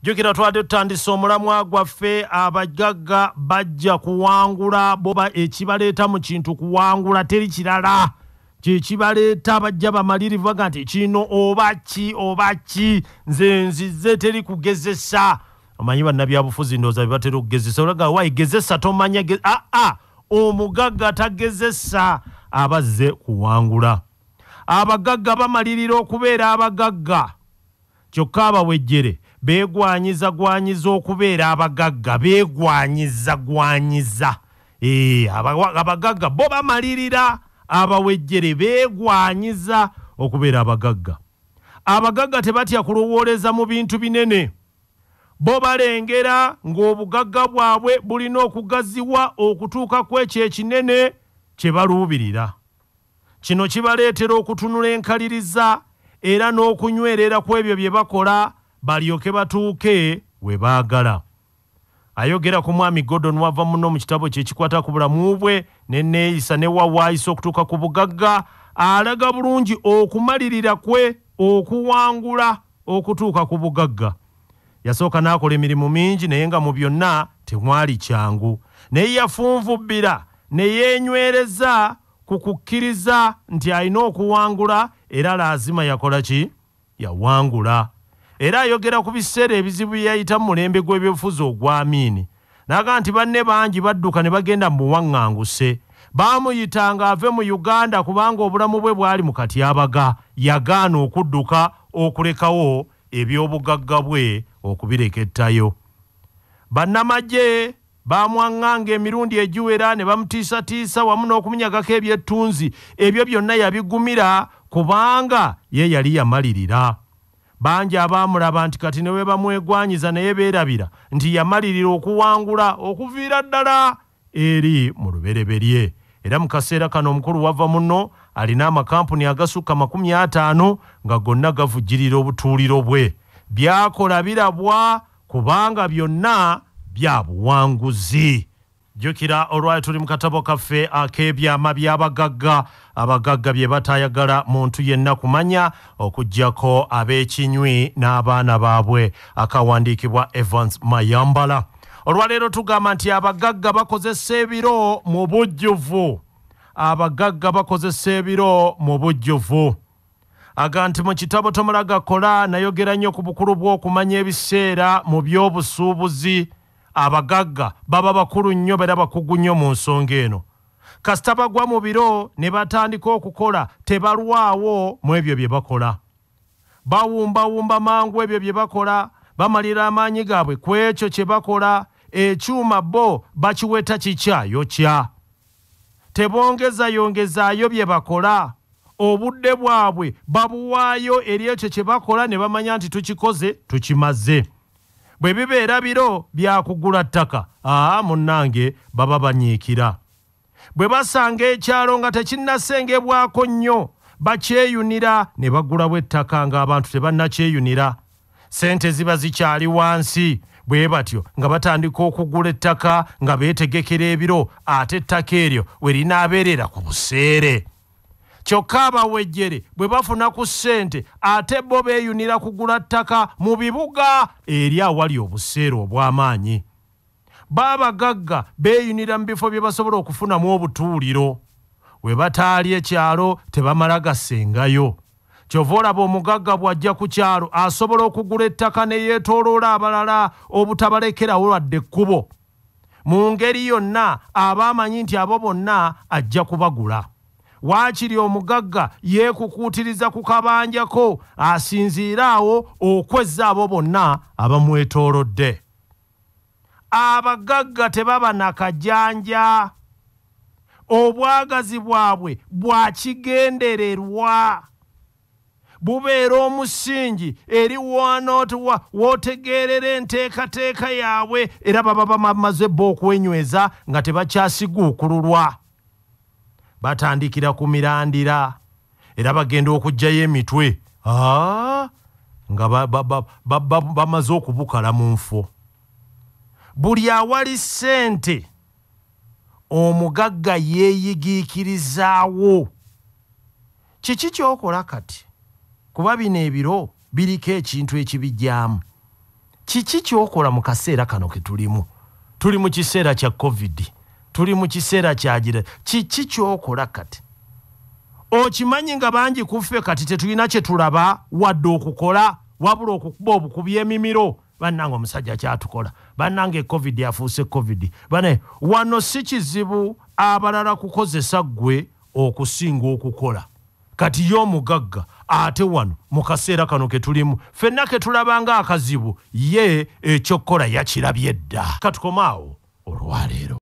Jukira twade tutandisa omulamwa gwaffe abagagga bajja kuwangula boba ekibaleeta mu kintu kuwangula teri kirala kibaleeta bajja bamalirivu baga nti kino oba ki nze nzize teri kugezesa omanyi bannabyabufuzi ndowooza bibatera okugezesa olaga wayigezesa tomanya omugagga tagezesa abazze kuwangula abagagga bamalirira okubeera abagagga kyokka abawejjere beegwanyiza okubeera abagagga beegwanyiza abagagga bo bamalirira abawejjere beegwanyiza okubeera abagagga tebatya kulowooleza mu bintu binene bo balengera ng'obugagga bwabwe bulina okugaziwa okutuuka ku ekyo ekinene kye baluubirira kino kibaleetera okutunula enkaliriza era n'okunywerera ku ebyo bye bakola balyoke batuuke we baagala ayogera ku mwami Gordon wava muno mu kitabo kye kikwata ku bulamu bwe n'enneeyisa ne wawaayisa okutuuka ku bugagga alaga bulungi okumalirira kwe okuwangula okutuuka ku bugagga yasooka n'akola emirimu mingi naye nga mu byonna temwali kyangu naye yafunvubbira ne yeenywereza ku kukkiriza nti alina okuwangula era laazima yakola ki yawangula era ayogera ku biseera ebizibu yayita mu mulembe gw'ebyobufuzi ogw'Amiini n'aga nti banne bangi badduka ne bagenda mu buwaŋŋanguse baamuyitanga ave mu Uganda kubanga obulamu bwe bwali mu katyabaga yagaana okudduka okulekawo eby'obugagga bwe okubirekettayo bannamagye baamwaŋŋanga emirundi egiwera ne bamutiisatiisa wamu n'okumunyagako ebyettunzi ebyo byonna yabigumira kubanga ye yali yamalirira bangi abaamulaba nti kati ne we bamwegwanyiza naye beerabira nti yamalirira okuwangula okuviira ddala eri mu lubereberye era mu kaseera kano omukulu wava muno alina amakampuni agasukka 50 nga gonna gavujjirira obutuuliro bwe byakola birabwa kubanga byonna bya buwanguzi jjukira olwali tuli mu katabo kaffe ak'ebyama by'abagagga abagagga bye batayagala muntu yenna kumanya okuggyako ab'ekinywi n'abaana baabwe akawandiikibwa Evans Mayambala olwaleero tugamba nti abagagga bakozesa ebiro mu bujjuvu aga nti mu kitabo Tomulaga Kola nayogera nnyo ku bukulu bw'okumanya ebiseera mu by'obusuubuzi abagagga baba bakulu nnyo era bakugu nnyo mu nsonga eno kasita bagwa mu biro ne batandika okukola tebalwawo mu ebyo bye bakola bawumbawumba mangu ebyo bye bakola bamalira amaanyi gaabwe ku ekyo kye bakola ekyuma bo bakiweta kikyayokya tebongezayongezaayo bye bakola obudde bwabwe babuwaayo eri ekyo kye bakola ne bamanya nti tukikoze tukimaze bwe bibeera biro byakugula ttaka munnange baba banyiikira bwe basanga ekyalo nga tekinnasengebwako nnyo bakyeyunira ne bagulawo ettaka ng'abantu tebannakyeyunira sente ziba zikyali wansi bwe batyo nga batandika okugula ettaka nga beetegekera ebiro ate ettaka eryo we linaabeerera ku buseere kyokka abawejjere bwe bafuna ku ssente ate bo beeyunira kugula ttaka mu bibuga eri awali obuseere obw'amaanyi baabagagga beeyunira mu bifo bye basobola okufunamu obutuuliro we bataali ekyalo tebamala gasengayo kyova olaba omugagga bw'ajja ku kyalo asobola okugula ettaka ne yeetooloola abalala obutabalekerawo lwadde ekkubo mu ngeri yonna aba amanyi nti abo bonna ajja kubagula waakiri omugagga yeekukuutiriza ku kabanjako asinziira awo okwezza abo bonna abamwetoolodde abagagga tebaba na kajanja obwagazi bwabwe bwa kigendererwa bubeera omusingi eri wootegeerera enteekateeka yaabwe era baba bamaze bba okwenyweza nga tebakyasiguukululwa batandikira ku mirandira era bagenda okuggyayo emitwe nga bamaze okubukala mu nfo buli awali ssente omugagga yeeyigiikirizaawo kiki kyokola kati kuba bino ebiro biriko ekintu ekibijjaamu kiki kyokola mu kaseera kano ke tulimu? Tuli mu kiseera kya COVID, tuli mu kiseera kya gira. Kiki kyokola kati? Okimanyi nga bangi kuffe kati tetulina kye tulaba wadde okukola wabula okukuba obukubi emimiro. Bannange omusajja kyatukola, bannange COVID yafuuse COVID. Bane wano si kizibu abalala kukozesa ggwe okusinga okukola. Kati y'omugagga ate wano mu kaseera kano ke tulimu ffenna ke tulabanga akazibu ye ekyokola yakirabye dda. Katukomaawo olwaleero.